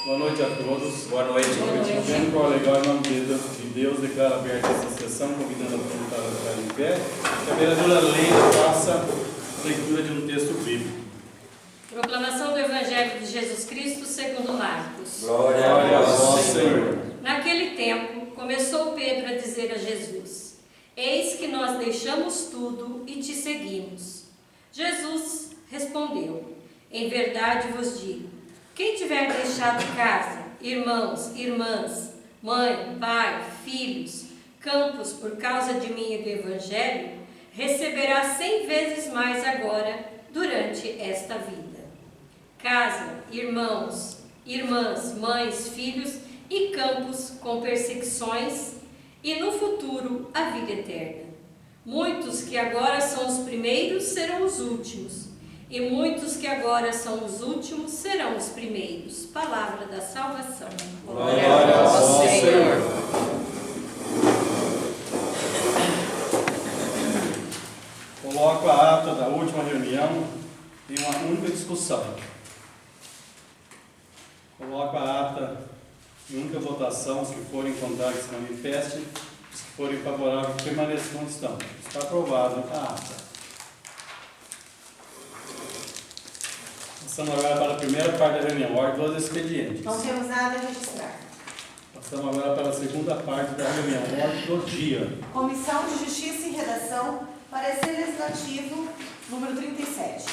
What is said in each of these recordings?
Boa noite a todos. Boa noite. Vendo qual é legal, em nome de Deus, declaro aberta essa sessão, convidando a voluntária a ficar em pé. Que a vereadora Leila faça a leitura de um texto bíblico. Proclamação do Evangelho de Jesus Cristo segundo Marcos. Glória a vós, Senhor. Naquele tempo, começou Pedro a dizer a Jesus: Eis que nós deixamos tudo e te seguimos. Jesus respondeu: Em verdade vos digo, quem tiver deixado casa, irmãos, irmãs, mãe, pai, filhos, campos por causa de mim e do Evangelho, receberá 100 vezes mais agora durante esta vida. Casa, irmãos, irmãs, mães, filhos e campos com perseguições e no futuro a vida eterna. Muitos que agora são os primeiros serão os últimos, e muitos que agora são os últimos serão os primeiros. Palavra da salvação. Glória a vós, Senhor. Coloco a ata da última reunião em uma única discussão. Coloco a ata em única votação. Os que forem contrários se manifestem, os que forem favoráveis permaneçam como estão. Está aprovado a ata. Passamos agora para a primeira parte da reunião, ordem dos expedientes. Não temos nada a registrar. Passamos agora para a segunda parte da reunião, ordem do dia. Comissão de Justiça e Redação, parecer legislativo número 37.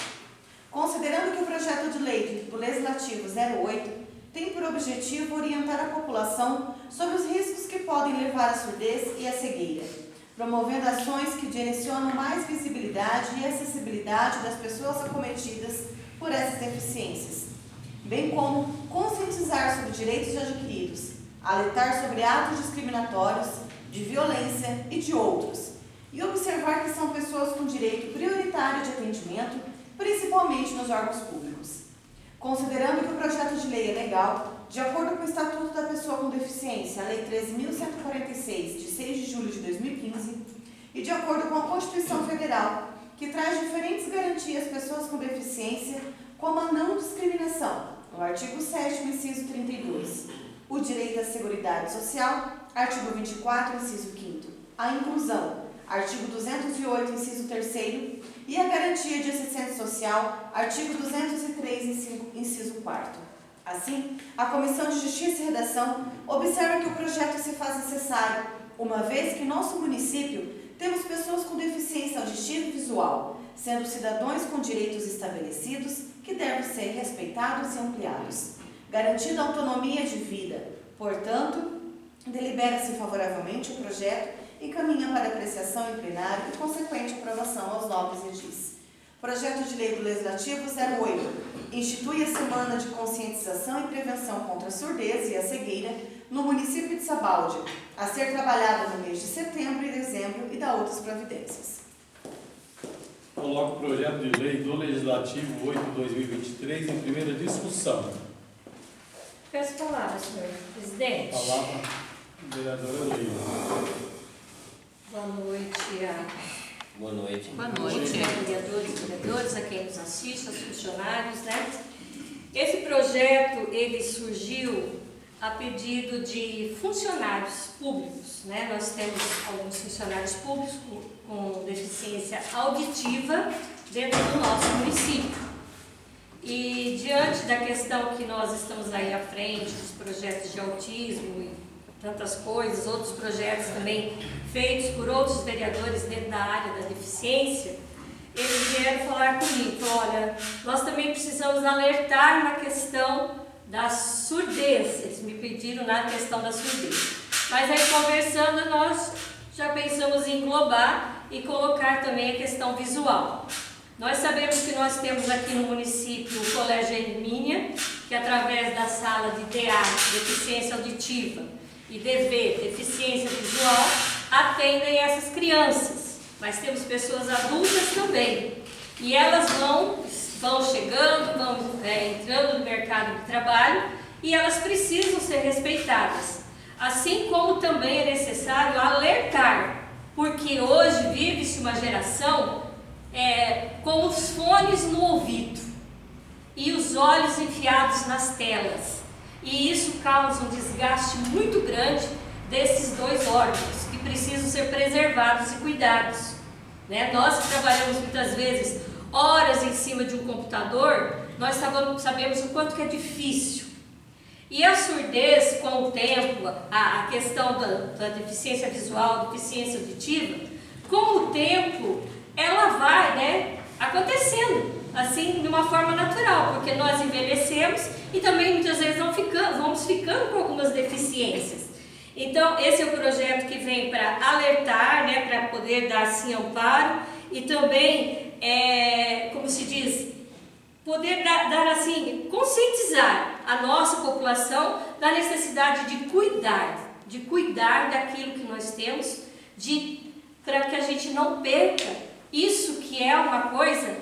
Considerando que o projeto de lei do Legislativo 08 tem por objetivo orientar a população sobre os riscos que podem levar à surdez e à cegueira, promovendo ações que direcionam mais visibilidade e acessibilidade das pessoas acometidas por essas deficiências, bem como conscientizar sobre direitos adquiridos, alertar sobre atos discriminatórios, de violência e de outros, e observar que são pessoas com direito prioritário de atendimento, principalmente nos órgãos públicos. Considerando que o projeto de lei é legal, de acordo com o Estatuto da Pessoa com Deficiência, a Lei 13.146, de 6 de julho de 2015, e de acordo com a Constituição Federal, que traz diferentes garantias às pessoas com deficiência, como a não discriminação, no artigo 7º, inciso 32, o direito à seguridade social, artigo 24, inciso 5º, a inclusão, artigo 208, inciso 3º, e a garantia de assistência social, artigo 203, inciso 4º. Assim, a Comissão de Justiça e Redação observa que o projeto se faz necessário, uma vez que nosso município temos pessoas com deficiência auditiva e visual, sendo cidadãos com direitos estabelecidos que devem ser respeitados e ampliados, garantida a autonomia de vida. Portanto, delibera-se favoravelmente o projeto e caminha para apreciação em plenário e consequente aprovação aos nobres edis. Projeto de Lei do Legislativo 08 institui a Semana de Conscientização e Prevenção contra a Surdez e a Cegueira no município de Sabaldi, a ser trabalhada no mês de setembro e dezembro e dá outras providências. Coloco o projeto de lei do Legislativo 8/2023 em primeira discussão. Peço palavra, senhor presidente. Palavra, vereadora Leila. Boa noite Boa noite. Boa noite, vereadores e vereadoras, a quem nos assiste, aos funcionários, né? Esse projeto, ele surgiu a pedido de funcionários públicos, né? Nós temos alguns funcionários públicos com deficiência auditiva dentro do nosso município. E diante da questão que nós estamos aí à frente, dos projetos de autismo e tantas coisas, outros projetos também feitos por outros vereadores dentro da área da deficiência, eles vieram falar comigo, olha, nós também precisamos alertar na questão da surdez, eles me pediram na questão da surdez. Mas aí conversando, nós já pensamos em englobar e colocar também a questão visual. Nós sabemos que nós temos aqui no município o Colégio Hermínia, que através da sala de DA, Deficiência Auditiva, e DV, Deficiência Visual, atendem essas crianças. Mas temos pessoas adultas também. E elas vão chegando, vão entrando no mercado de trabalho e elas precisam ser respeitadas. Assim como também é necessário alertar, porque hoje vive-se uma geração com os fones no ouvido e os olhos enfiados nas telas. e isso causa um desgaste muito grande desses dois órgãos, que precisam ser preservados e cuidados, né? Nós que trabalhamos muitas vezes horas em cima de um computador, nós sabemos o quanto que é difícil. E a surdez, com o tempo, a questão da deficiência visual, deficiência auditiva, com o tempo, ela vai, né, acontecendo, assim, de uma forma natural, porque nós envelhecemos e também muitas vezes vamos ficando com algumas deficiências. Então, esse é o projeto que vem para alertar, né, para poder dar, assim, amparo e também, como se diz, poder dar assim, conscientizar a nossa população da necessidade de cuidar daquilo que nós temos, para que a gente não perca isso que é uma coisa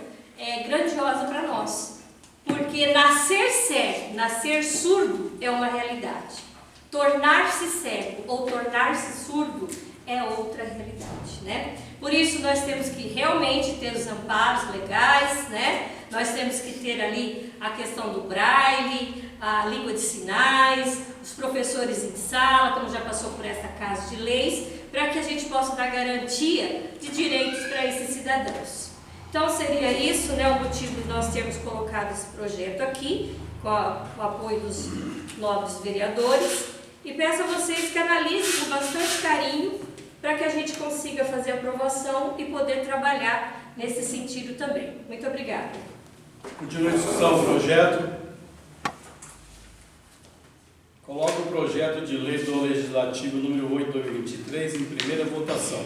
grandiosa para nós. Porque nascer cego, nascer surdo é uma realidade. Tornar-se cego ou tornar-se surdo é outra realidade, né? Por isso nós temos que realmente ter os amparos legais, né? Nós temos que ter ali a questão do braille, a língua de sinais, os professores em sala, como já passou por essa casa de leis, para que a gente possa dar garantia de direitos para esses cidadãos. Então seria isso, né, o motivo de nós termos colocado esse projeto aqui, com o apoio dos nobres vereadores, e peço a vocês que analisem com bastante carinho para que a gente consiga fazer a aprovação e poder trabalhar nesse sentido também. Muito obrigada. Continua a discussão do projeto. Coloco o projeto de lei do Legislativo número 8 de 2023 em primeira votação.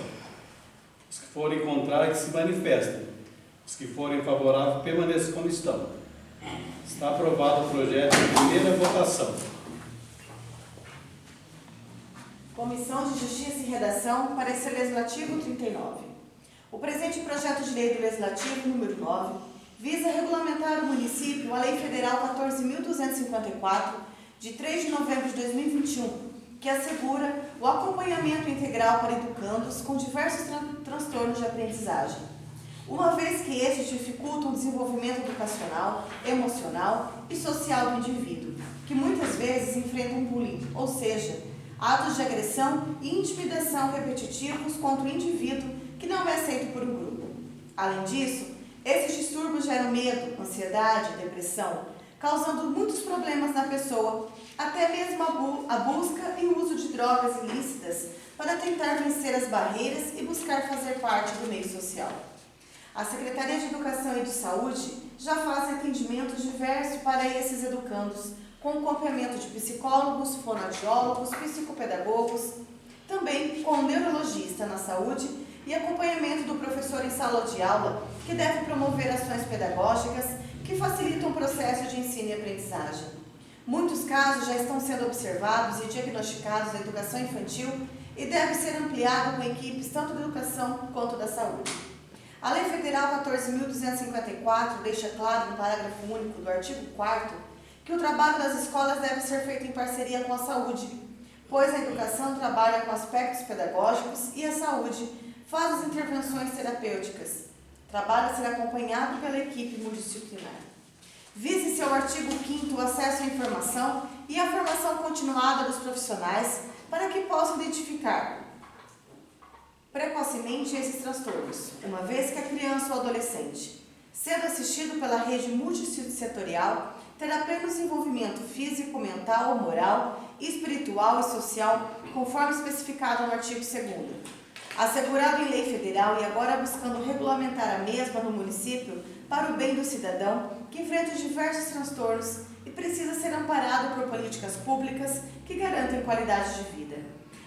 Os que forem contrários, que se manifestem. Os que forem favoráveis, permaneçam como estão. Está aprovado o projeto em primeira votação. Comissão de Justiça e Redação, parecer legislativo 39. O presente projeto de lei do Legislativo número 9 visa regulamentar o município a Lei Federal 14.254, de 3 de novembro de 2021, que assegura o acompanhamento integral para educandos com diversos transtornos de aprendizagem, uma vez que estes dificultam o desenvolvimento educacional, emocional e social do indivíduo, que muitas vezes enfrentam bullying, ou seja, atos de agressão e intimidação repetitivos contra o indivíduo que não é aceito por um grupo. Além disso, esses distúrbios geram medo, ansiedade, depressão, causando muitos problemas na pessoa, até mesmo a busca e uso de drogas ilícitas para tentar vencer as barreiras e buscar fazer parte do meio social. A Secretaria de Educação e de Saúde já faz atendimentos diversos para esses educandos, com acompanhamento de psicólogos, fonoaudiólogos, psicopedagogos, também com o neurologista na saúde e acompanhamento do professor em sala de aula, que deve promover ações pedagógicas que facilitam o processo de ensino e aprendizagem. Muitos casos já estão sendo observados e diagnosticados na educação infantil e deve ser ampliado com equipes tanto da educação quanto da saúde. A Lei Federal 14.254 deixa claro no parágrafo único do artigo 4º que o trabalho das escolas deve ser feito em parceria com a saúde, pois a educação trabalha com aspectos pedagógicos e a saúde faz as intervenções terapêuticas. Trabalho a ser acompanhado pela equipe multidisciplinar. Vise-se ao artigo 5º o acesso à informação e a formação continuada dos profissionais para que possam identificar precocemente esses transtornos, uma vez que a criança ou adolescente, sendo assistido pela rede multissetorial, terá pleno desenvolvimento físico, mental, moral, espiritual e social, conforme especificado no artigo 2º. Assegurado em lei federal e agora buscando regulamentar a mesma no município para o bem do cidadão que enfrenta diversos transtornos e precisa ser amparado por políticas públicas que garantem qualidade de vida.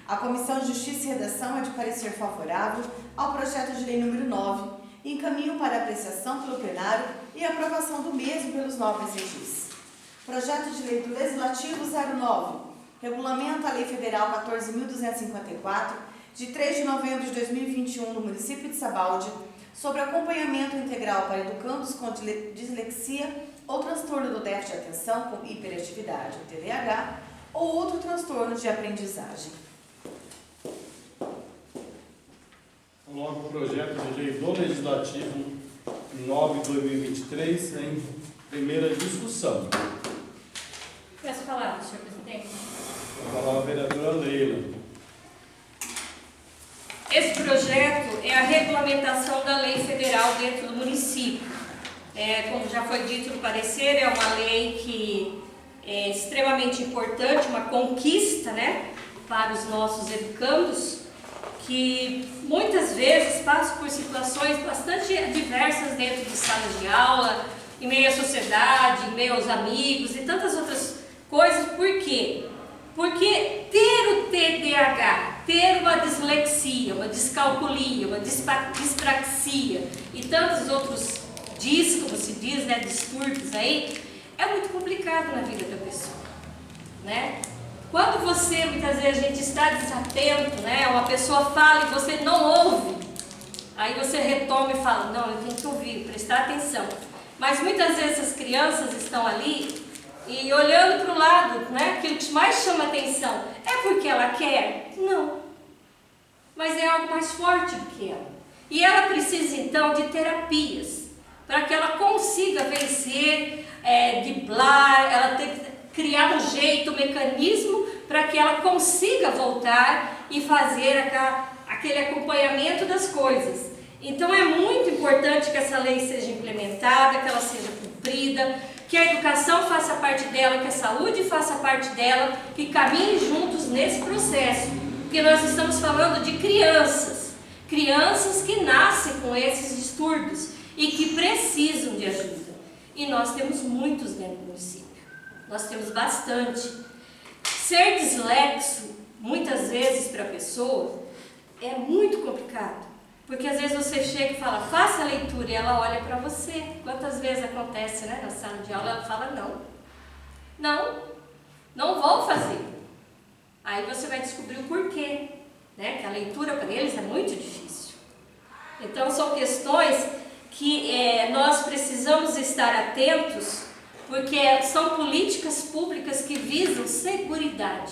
A Comissão de Justiça e Redação é de parecer favorável ao projeto de lei número 9 e encaminho para apreciação pelo plenário e aprovação do mesmo pelos nobres regis. Projeto de lei do Legislativo 09, regulamenta a Lei Federal 14.254, de 3 de novembro de 2021, no município de Sabaldi, sobre acompanhamento integral para educandos com dislexia ou transtorno do déficit de atenção com hiperatividade, TDAH, ou outro transtorno de aprendizagem. Coloco o projeto de lei do Legislativo 9 de 2023 em primeira discussão. Peço a palavra, senhor vereadora Leila. Esse projeto é a regulamentação da lei federal dentro do município. Como já foi dito no parecer, é uma lei que é extremamente importante, uma conquista, né, para os nossos educandos, que muitas vezes passam por situações bastante adversas dentro de salas de aula, em meio à sociedade, em meio aos amigos e tantas outras coisas. Por quê? Porque ter o TDAH, ter uma dislexia, uma descalculia, uma dispraxia e tantos outros como se diz, né, distúrbios aí, é muito complicado na vida da pessoa, né? Quando você, muitas vezes, a gente está desatento, né, uma pessoa fala e você não ouve, aí você retoma e fala, não, eu tenho que ouvir, prestar atenção. Mas muitas vezes as crianças estão ali e olhando para o lado, né, aquilo que mais chama atenção, é porque ela quer? Não. Mas é algo mais forte do que ela. E ela precisa, então, de terapias, para que ela consiga vencer, driblar, ela tem que criar um jeito, um mecanismo para que ela consiga voltar e fazer aquele acompanhamento das coisas. Então é muito importante que essa lei seja implementada, que ela seja cumprida, que a educação faça parte dela, que a saúde faça parte dela, que caminhem juntos nesse processo, porque nós estamos falando de crianças que nascem com esses distúrbios e que precisam de ajuda. E nós temos muitos dentro do município. Nós temos bastante. Ser dislexo, muitas vezes para a pessoa, é muito complicado. Porque às vezes você chega e fala, faça a leitura, e ela olha para você. Quantas vezes acontece, né, na sala de aula, ela fala, não vou fazer. Aí você vai descobrir o porquê, né, que a leitura para eles é muito difícil. Então são questões que nós precisamos estar atentos, porque são políticas públicas que visam seguridade,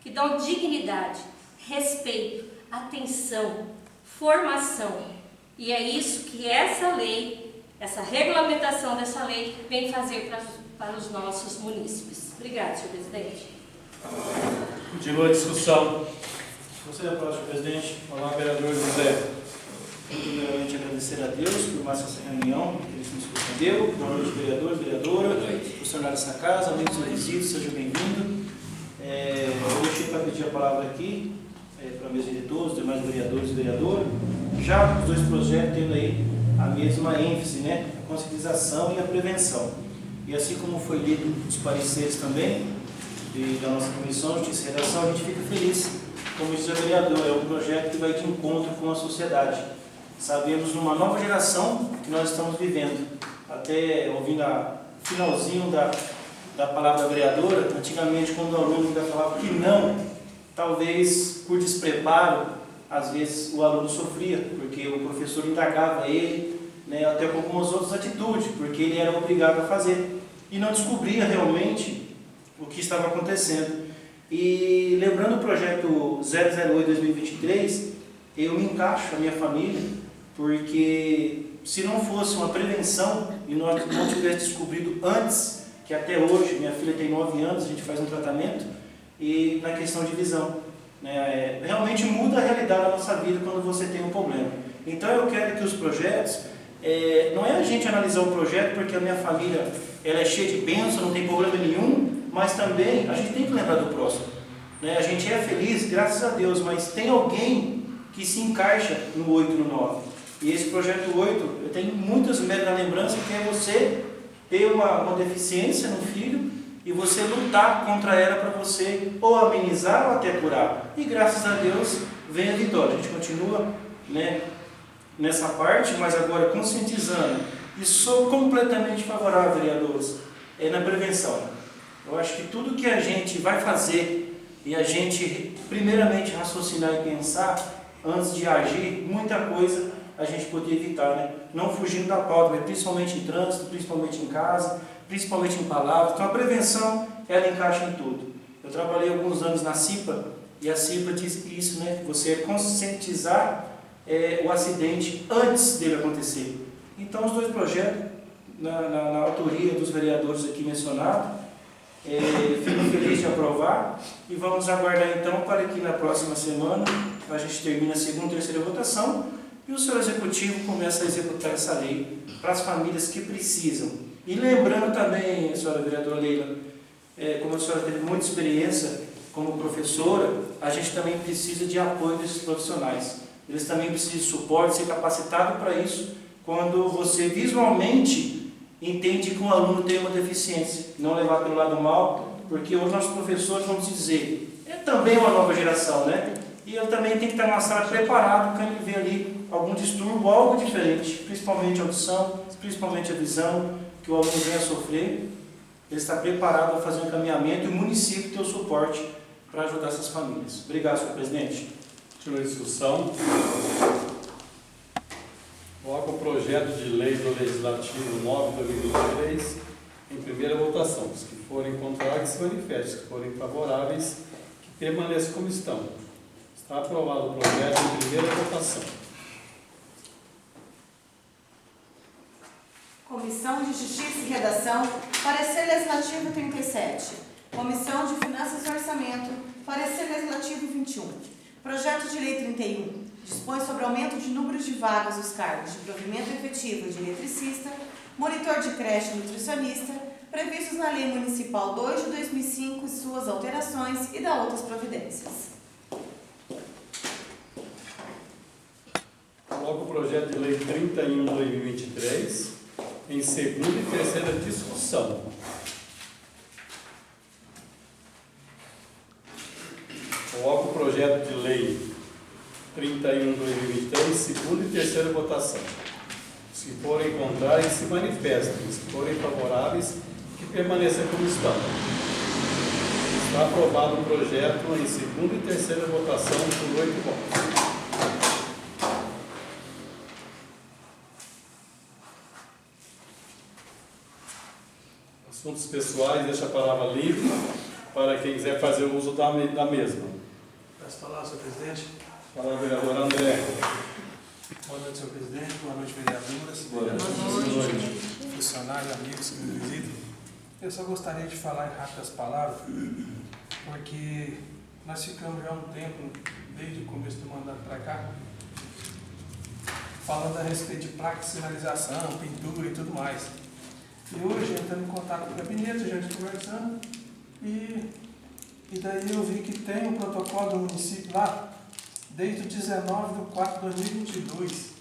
que dão dignidade, respeito, atenção, formação. E é isso que essa lei, essa regulamentação dessa lei, vem fazer para os nossos munícipes. Obrigada, senhor presidente. Continua a discussão. Gostaria de falar, senhor presidente. Olá, vereador José. Primeiramente, agradecer a Deus por mais essa reunião que Ele nos concedeu. Boa noite, vereador, vereadora, funcionário dessa casa, amigos e visitas, seja bem-vindo. Eu cheguei para pedir a palavra aqui para meus diretores, demais vereadores e vereadoras, já os dois projetos tendo aí a mesma ênfase, né? A conscientização e a prevenção. E assim como foi lido os pareceres também da nossa comissão de Justiça e Redação, a gente fica feliz. Como diz a vereadora, é um projeto que vai de encontro com a sociedade. Sabemos numa nova geração que nós estamos vivendo. Até ouvindo o finalzinho da palavra da vereadora, antigamente quando o aluno ainda falava que não, talvez por despreparo, às vezes o aluno sofria, porque o professor indagava ele, né, até com algumas outras atitudes, porque ele era obrigado a fazer, e não descobria realmente o que estava acontecendo. E lembrando o projeto 008-2023, eu me encaixo, a minha família, porque se não fosse uma prevenção e nós não tivéssemos descobrido antes, que até hoje, minha filha tem 9 anos, a gente faz um tratamento, e na questão de visão, né, realmente muda a realidade da nossa vida quando você tem um problema. Então eu quero que os projetos, não é a gente analisar o projeto porque a minha família ela é cheia de bênção, não tem problema nenhum, mas também a gente tem que lembrar do próximo, né? A gente é feliz, graças a Deus, mas tem alguém que se encaixa no 8 e no 9. E esse projeto 8, eu tenho muitas metas na lembrança, que é você ter uma deficiência no filho e você lutar contra ela para você ou amenizar ou até curar. E graças a Deus vem a vitória. A gente continua, né, nessa parte, mas agora conscientizando. E sou completamente favorável, vereadores, na prevenção. Eu acho que tudo que a gente vai fazer e a gente primeiramente raciocinar e pensar antes de agir, muita coisa a gente poder evitar, né? Não fugindo da pauta, mas principalmente em trânsito, principalmente em casa, principalmente em palavras. Então a prevenção, ela encaixa em tudo. Eu trabalhei alguns anos na CIPA, e a CIPA diz isso, né? Você conscientizar o acidente antes dele acontecer. Então os dois projetos, na autoria dos vereadores aqui mencionados, fico feliz de aprovar. aprovar e vamos aguardar então para que na próxima semana a gente termine a segunda e terceira votação e o senhor executivo comece a executar essa lei para as famílias que precisam. E lembrando também, senhora vereadora Leila, como a senhora teve muita experiência como professora, a gente também precisa de apoio desses profissionais. Eles também precisam de suporte, ser capacitado para isso, quando você visualmente entende que um aluno tem uma deficiência, não levar pelo lado mal, porque hoje nossos professores, vamos dizer, é também uma nova geração, né? E ele também tem que estar na sala preparado quando ele vê ali algum distúrbio, algo diferente, principalmente a audição, principalmente a visão, que o aluno venha a sofrer. Ele está preparado a fazer um encaminhamento e o município tem o suporte para ajudar essas famílias. Obrigado, senhor presidente. Continua a discussão. Coloca o projeto de lei do Legislativo 9/2023 em primeira votação. Os que forem contrários, se manifestem. Os que forem favoráveis, que permaneçam como estão. Está aprovado o projeto em primeira votação. Comissão de Justiça e Redação, parecer legislativo 37. Comissão de Finanças e Orçamento, parecer legislativo 21. Projeto de lei 31. Dispõe sobre aumento de número de vagas dos cargos de provimento efetivo de eletricista, monitor de creche e nutricionista, previstos na Lei Municipal 2 de 2005 e suas alterações e da outras providências. Coloca o projeto de lei 31/2023 em segunda e terceira discussão. Coloca o projeto de lei 31/2023 em segunda e terceira votação. Os que forem contrários, se manifestem. Os que forem favoráveis, que permaneçam como estão. Está aprovado o projeto em segunda e terceira votação por 8 votos. Assuntos pessoais, deixa a palavra livre para quem quiser fazer o uso da mesma. Peço palavra, senhor presidente. Fala, vereador André. Boa noite, senhor presidente. Boa noite, vereadoras. Boa noite. Funcionários, amigos que me visitam. Eu só gostaria de falar em rápidas palavras, porque nós ficamos já há um tempo, desde o começo do mandato para cá, falando a respeito de placa de sinalização, pintura e tudo mais. E hoje, entrando em contato com o gabinete, a gente conversando, e daí eu vi que tem um protocolo do município lá, desde o 19/4/2022,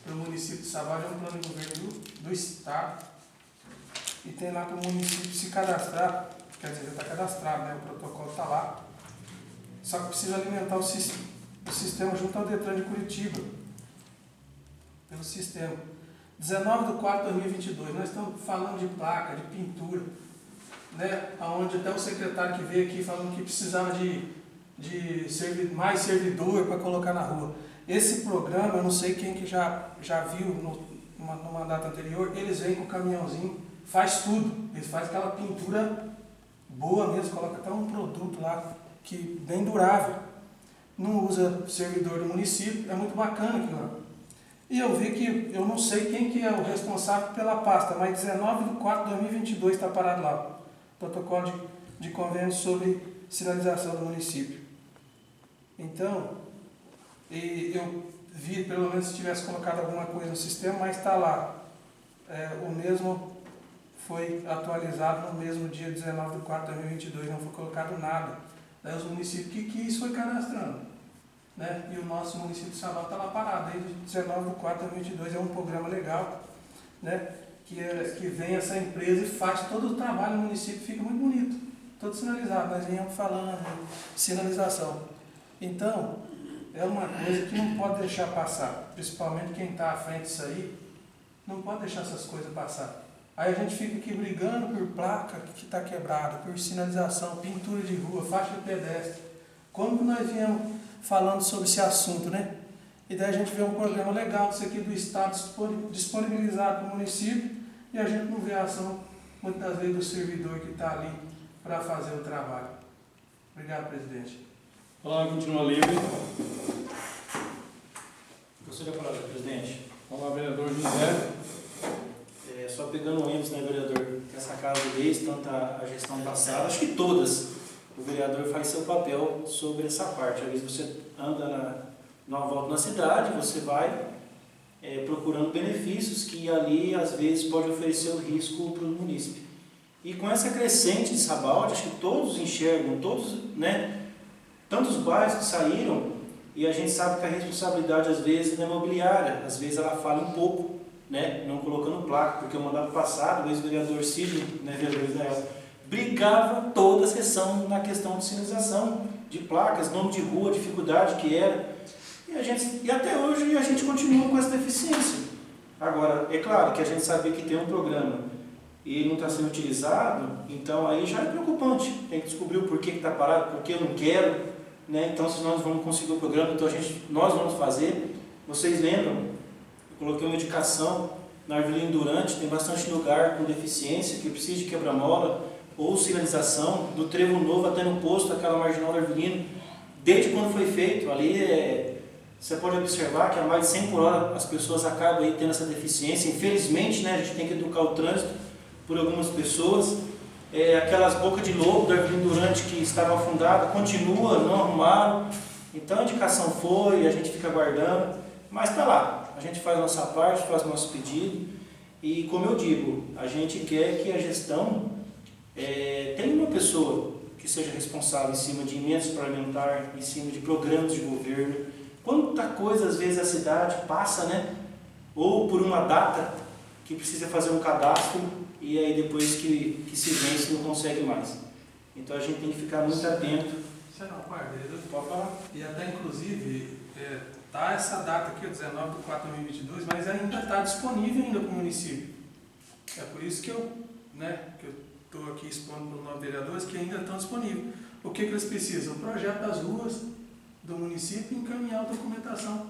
para o município de Savalho, é um plano de governo do Estado, e tem lá para o município se cadastrar, quer dizer, já está cadastrado, né? O protocolo está lá, só que precisa alimentar o sistema junto ao Detran de Curitiba, pelo sistema. 19/4/2022, nós estamos falando de placa, de pintura, né? Onde até o secretário que veio aqui falando que precisava de mais servidor para colocar na rua. Esse programa, eu não sei quem que já viu no mandato anterior, eles vêm com o caminhãozinho, faz tudo, eles fazem aquela pintura boa mesmo, coloca até um produto lá, que bem durável, não usa servidor do município, é muito bacana aquilo lá. E eu vi que, eu não sei quem que é o responsável pela pasta, mas 19/4/2022 está parado lá, protocolo de convênio sobre sinalização do município. Então, eu vi, pelo menos se tivesse colocado alguma coisa no sistema, mas está lá. O mesmo foi atualizado no mesmo dia 19/4/2022, não foi colocado nada. Daí os municípios que quis foi cadastrando. Né? E o nosso município de Savalho está lá parado, desde 19/4/2022, é um programa legal, né? que vem essa empresa e faz todo o trabalho no município, fica muito bonito, todo sinalizado, nós viemos falando de sinalização. Então, é uma coisa que não pode deixar passar, principalmente quem está à frente disso aí, não pode deixar essas coisas passar. Aí a gente fica aqui brigando por placa que está quebrada, por sinalização, pintura de rua, faixa de pedestre. Como que nós viemos falando sobre esse assunto, né? E daí a gente vê um programa legal, isso aqui do Estado disponibilizado para o município, e a gente não vê a ação, muitas vezes, do servidor que está ali para fazer o trabalho. Obrigado, presidente. A palavra continua livre. Gostaria da palavra, presidente. Fala, vereador José. Só pegando o ênfase, né, vereador, que essa casa de leis, tanto a gestão passada, acho que todas, o vereador faz seu papel sobre essa parte. Às vezes você anda numa volta na cidade, você vai procurando benefícios que ali às vezes pode oferecer o risco para o munícipe. E com essa crescente de Sabaldi, acho que todos enxergam, todos, né, tantos bairros que saíram, e a gente sabe que a responsabilidade às vezes é imobiliária, às vezes ela falha um pouco, né, não colocando placa, porque o mandato passado, o ex-vereador Cid, né, vereador Israel, brigava toda a sessão na questão de sinalização, de placas, nome de rua, dificuldade que era, e até hoje a gente continua com essa deficiência. Agora, é claro que a gente sabe que tem um programa e ele não está sendo utilizado, então aí já é preocupante, tem que descobrir o porquê que está parado, porque eu não quero, né? Então se nós vamos conseguir o programa, então nós vamos fazer. Vocês lembram, eu coloquei uma indicação na Arvilino Durante, tem bastante lugar com deficiência, que precisa de quebra-mola, ou sinalização, do Trevo Novo até no posto, aquela marginal da Arvilino, desde quando foi feito, ali você pode observar que a mais de 100 por hora as pessoas acabam aí tendo essa deficiência, infelizmente, né, a gente tem que educar o trânsito por algumas pessoas, aquelas bocas de lobo da Arvilino Durante que estava afundada, continua, não arrumaram, então a indicação foi, a gente fica aguardando, mas está lá, a gente faz a nossa parte, faz o nosso pedido, e como eu digo, a gente quer que a gestão tenha uma pessoa que seja responsável em cima de emendas parlamentares, em cima de programas de governo. Quanta coisa às vezes a cidade passa, né? Ou por uma data que precisa fazer um cadastro e aí depois que se vence não consegue mais. Então a gente tem que ficar muito atento. Você não, vereador? Pode falar? E até inclusive, tá essa data aqui, 19/4/2022, mas ainda está disponível ainda para o município. É por isso que eu estou aqui expondo para os novos vereadores que ainda estão disponíveis. O que eles precisam? O projeto das ruas do município e encaminhar a documentação.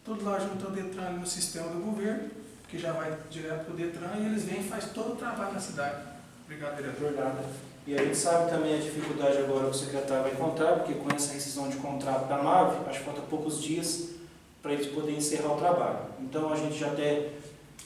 Tudo lá junto ao Detran, no sistema do governo, que já vai direto para o Detran, e eles vêm e fazem todo o trabalho na cidade. Obrigado, vereador. Nada. E a gente sabe também a dificuldade agora que o secretário vai encontrar, porque com essa rescisão de contrato da MAV, acho que falta poucos dias para eles poderem encerrar o trabalho. Então a gente já até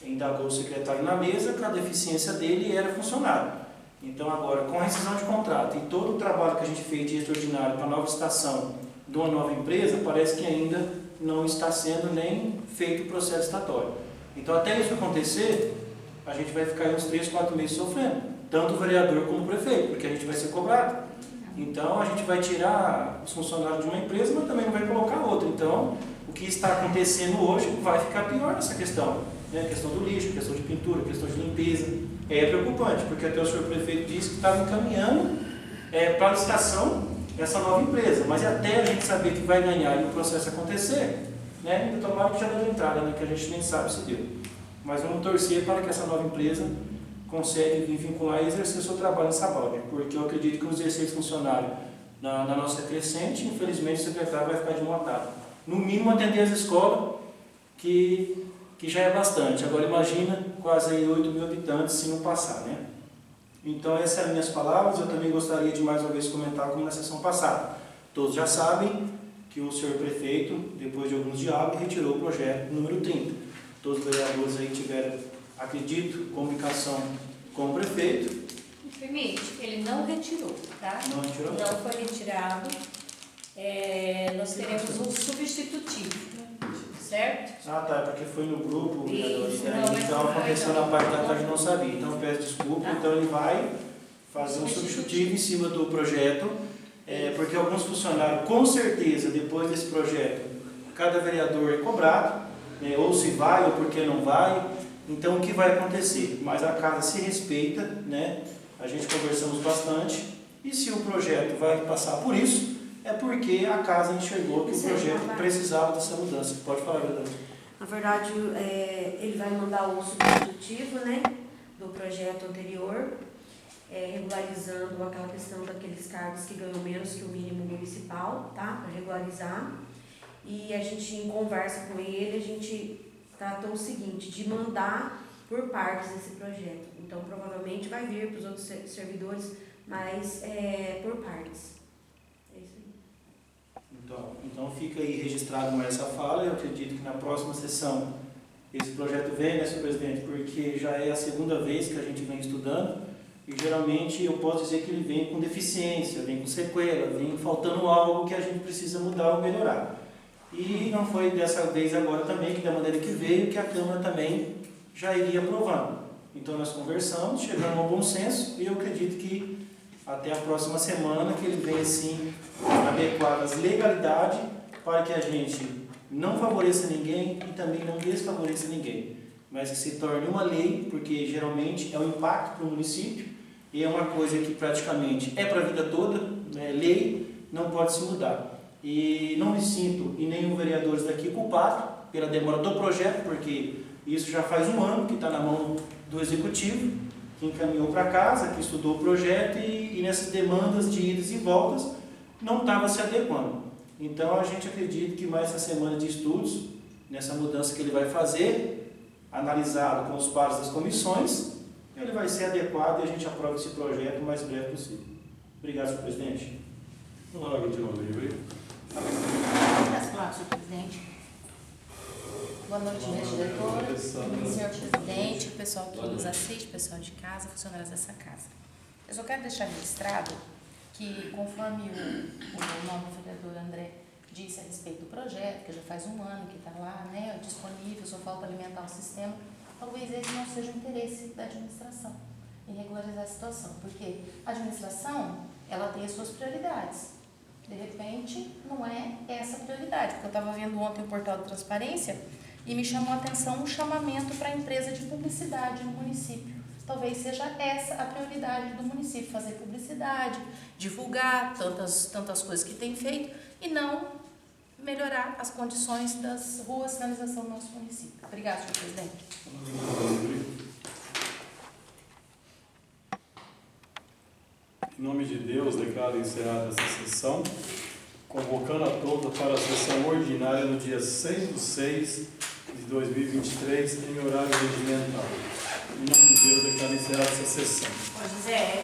indagou o secretário na mesa que a deficiência dele era funcionário. Então agora, com a rescisão de contrato e todo o trabalho que a gente fez de extraordinário para a nova estação de uma nova empresa, parece que ainda não está sendo nem feito o processo estatório. Então até isso acontecer, a gente vai ficar uns 3, 4 meses sofrendo, tanto o vereador como o prefeito, porque a gente vai ser cobrado. Então a gente vai tirar os funcionários de uma empresa, mas também não vai colocar outra. Então o que está acontecendo hoje vai ficar pior nessa questão, né? Questão do lixo, questão de pintura, questão de limpeza. É preocupante, porque até o senhor prefeito disse que estava encaminhando para a licitação essa nova empresa, mas até a gente saber que vai ganhar e o processo acontecer, né? Ainda tomara que já deu entrada, né? Que a gente nem sabe se deu. Mas vamos torcer para que essa nova empresa consiga vir vincular e exercer seu trabalho em Sabaldi, porque eu acredito que os 16 funcionários na nossa crescente, infelizmente o secretário vai ficar de mão atada. No mínimo atender as escolas, que já é bastante. Agora imagina quase 8.000 habitantes se não passar, né? Então essas são as minhas palavras. Eu também gostaria de mais uma vez comentar como na sessão passada. Todos já sabem que o senhor prefeito, depois de alguns diálogos, retirou o projeto número 30. Todos os vereadores aí tiveram, acredito, comunicação com o prefeito. Me permite, ele não retirou, tá? Não retirou? Não foi retirado. Nós teremos um substitutivo, certo? Ah, tá, porque foi no grupo, Isso, né? não, mas Então não foi, aconteceu não. na parte da tarde, não sabia. Então peço desculpa, Tá. então ele vai fazer um substitutivo em cima do projeto, porque alguns funcionários, com certeza, depois desse projeto, cada vereador é cobrado, né? Ou se vai ou porque não vai. Então o que vai acontecer? Mas a casa se respeita, né? A gente conversamos bastante, e se o projeto vai passar por isso, é porque a casa enxergou que o projeto precisava dessa mudança. Pode falar, verdade? Na verdade, ele vai mandar o substitutivo, né, do projeto anterior, regularizando aquela questão daqueles cargos que ganham menos que o mínimo municipal, tá? Para regularizar. E a gente, em conversa com ele, a gente tratou o seguinte, de mandar por partes esse projeto. Então, provavelmente vai vir para os outros servidores, mas por partes. É isso aí. Então fica aí registrado mais essa fala. Eu acredito que na próxima sessão esse projeto vem, né, senhor presidente, porque já é a segunda vez que a gente vem estudando e geralmente eu posso dizer que ele vem com deficiência, vem com sequela, vem faltando algo que a gente precisa mudar ou melhorar. E não foi dessa vez agora também, que da maneira que veio, que a Câmara também já iria aprovando. Então nós conversamos, chegamos a um bom senso e eu acredito que até a próxima semana que ele venha assim adequar as legalidades para que a gente não favoreça ninguém e também não desfavoreça ninguém, mas que se torne uma lei, porque geralmente é um impacto para o município e é uma coisa que praticamente é para a vida toda, né? Lei não pode se mudar. E não me sinto, e nenhum vereador daqui, culpado pela demora do projeto, porque isso já faz um ano que está na mão do Executivo, que encaminhou para casa, que estudou o projeto e nessas demandas de idas e voltas não estava se adequando. Então a gente acredita que mais essa semana de estudos, nessa mudança que ele vai fazer, analisado com os pares das comissões, ele vai ser adequado e a gente aprova esse projeto o mais breve possível. Obrigado, senhor presidente. Vamos lá, continua o livro aí. Senhor presidente. Boa noite, minha diretora, senhor presidente, o pessoal que nos assiste, pessoal de casa, funcionários dessa casa. Eu só quero deixar registrado que, conforme o nobre vereador André disse a respeito do projeto, que já faz um ano que está lá, né, disponível, só falta alimentar o sistema, talvez esse não seja o interesse da administração em regularizar a situação, porque a administração, ela tem as suas prioridades. De repente, não é essa a prioridade, porque eu estava vendo ontem o portal de transparência e me chamou a atenção um chamamento para a empresa de publicidade no município. Talvez seja essa a prioridade do município, fazer publicidade, divulgar tantas coisas que tem feito e não melhorar as condições das ruas, sinalização do nosso município. Obrigada, senhor presidente. Em nome de Deus, declaro encerrada essa sessão, convocando a todos para a sessão ordinária no dia 6/6 de 2023, em horário regimental. Em nome de Deus, declaro encerrada essa sessão. Ô, José,